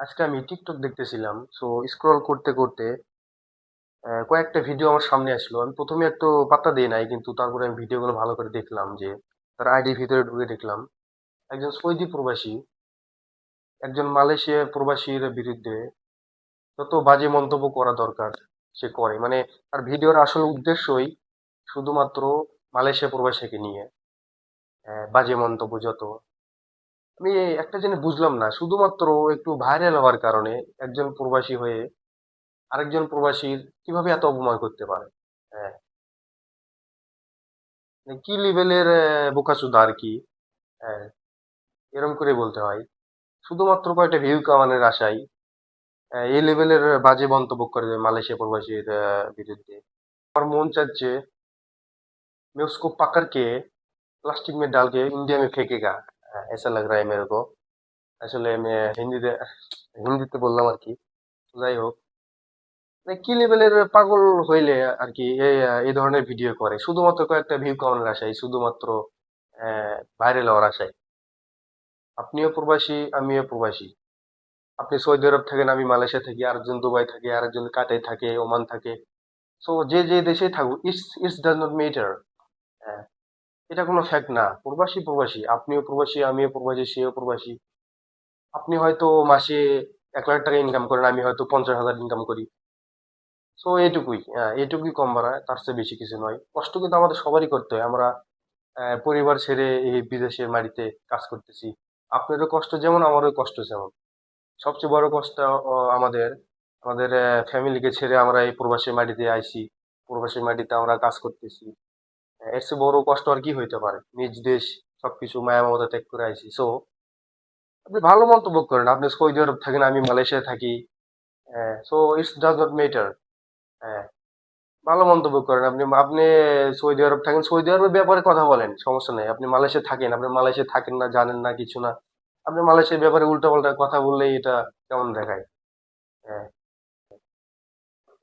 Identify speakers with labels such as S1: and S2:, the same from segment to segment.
S1: আজকে আমি টিকটক দেখতেছিলাম, সো স্ক্রল করতে করতে কয়েকটা ভিডিও আমার সামনে আসলো। আমি প্রথমে একটু পাত্তা দিই নাই, কিন্তু তারপরে আমি ভিডিওগুলো ভালো করে দেখলাম যে তার আইডির ভিতরে ঢুকে দেখলাম একজন সৌদি প্রবাসী একজন মালয়েশিয়া প্রবাসীর বিরুদ্ধে যত বাজে মন্তব্য করা দরকার সে করে। মানে তার ভিডিওর আসল উদ্দেশ্যই শুধুমাত্র মালয়েশিয়া প্রবাসীকে নিয়ে বাজে মন্তব্য যত। আমি একটা জিনিস বুঝলাম না, শুধুমাত্র একটু ভাইরাল হওয়ার কারণে একজন প্রবাসী হয়ে আরেকজন প্রবাসীর কিভাবে এত অপমান করতে পারে? হ্যাঁ, মানে কি লেভেলের বোকাচোদা আর কি। হ্যাঁ, এরকম করে বলতে হয় শুধুমাত্র কয়টা ভিউ কামানোর আশায় এই লেভেলের বাজে মন্তব্য করে মালয়েশিয়া প্রবাসীর বিরুদ্ধে। আমার মন চাচ্ছে मैं उसको पकड़ के प्लास्टिक में डाल के इंडिया में फेंकेगा। ऐसा लग रहा है मेरे को। আসলে আমি হিন্দিতে বললাম আর কি। যাই হোক, মানে কি লেভেলের পাগল হইলে আর কি এই ধরনের ভিডিও করে শুধুমাত্র কয়েকটা ভিউ কামানোর আশায়, শুধুমাত্র ভাইরাল হওয়ার আশায়। আপনিও প্রবাসী, আমিও প্রবাসী। আপনি সৌদি আরব থাকেন, আমি মালয়েশিয়া থাকি, আরেকজন দুবাই থাকে, আরেকজন কাতার থাকে, ওমান থাকে। সো যে যে দেশে থাকুক, it's it's does not matter. এটা কোনো ফ্যাক্ট না। প্রবাসী প্রবাসী, আপনিও প্রবাসী, আমিও প্রবাসী, সেও প্রবাসী। আপনি হয়তো মাসে 1 লাখ টাকা ইনকাম করেন, আমি হয়তো 50,000 ইনকাম করি। সো এটুকুই, এটুকুই কম বাড়ায়, তার চেয়ে বেশি কিছু নয়। কষ্ট কিন্তু আমাদের সবারই করতে হয়। আমরা পরিবার ছেড়ে এই বিদেশের মাটিতে কাজ করতেছি। আপনারও কষ্ট যেমন, আমারও কষ্ট যেমন। সবচেয়ে বড় কষ্ট আমাদের আমাদের ফ্যামিলিকে ছেড়ে আমরা এই প্রবাসী মাটিতে আইছি। প্রবাসী মাটিতে আমরা কাজ করতেছি। এর চেয়ে বড় কষ্ট আর কি হইতে পারে? নিজ দেশ, সবকিছু মায়া মমতা ত্যাগ করে আইছি। সো আপনি ভালো মন্তব্য করেন, আপনি সৌদি আরব থাকেন, আমি মালয়েশিয়া থাকি। So it's does not matter. ভালো মন্তব্য করেন। আপনি আপনি সৌদি আরব থাকেন, সৌদি আরবের ব্যাপারে কথা বলেন, সমস্যা নেই। আপনি মালয়েশিয়া থাকেন, আপনি মালয়েশিয়া থাকেন না, জানেন না, কিছু না। আপনি মালয়েশিয়ার ব্যাপারে উল্টাপাল্টা কথা বললেই এটা কেমন দেখায়? হ্যাঁ,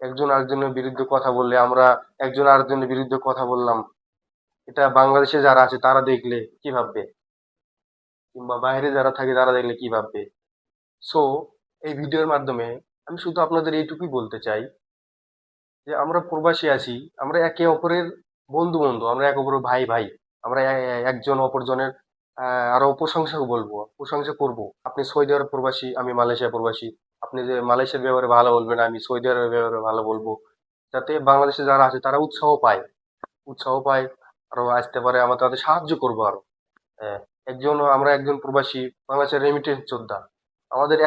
S1: একজন আরেকজনের বিরুদ্ধে কথা বললে, আমরা একজন আরেকজনের বিরুদ্ধে কথা বললাম, এটা বাংলাদেশে যারা আছে তারা দেখলে কি ভাববে? কিংবা বাইরে যারা থাকে তারা দেখলে কি ভাববে? সো এই ভিডিওর মাধ্যমে আমি শুধু আপনাদের এইটুকুই বলতে চাই যে আমরা প্রবাসী আছি, আমরা একে অপরের বন্ধু বন্ধু, আমরা একে অপরের ভাই ভাই। আমরা একজন অপরজনের আরো প্রশংসা বলবো, প্রশংসা করব। আপনি সৌদি আরব প্রবাসী, আমি মালয়েশিয়া প্রবাসী। আপনি যে মালয়েশিয়ার ব্যাপারে ভালো বলবেন, আমি সৌদি আরবের ব্যাপারে ভালো বলবো, যাতে বাংলাদেশে যারা আছে তারা উৎসাহ পায়, উৎসাহ পায়, আরো আসতে পারে। আমরা তাদের সাহায্য করবো আরো। আহ, আমরা একজন প্রবাসী বাংলাদেশের রেমিটেন্স যোদ্ধা। আমাদের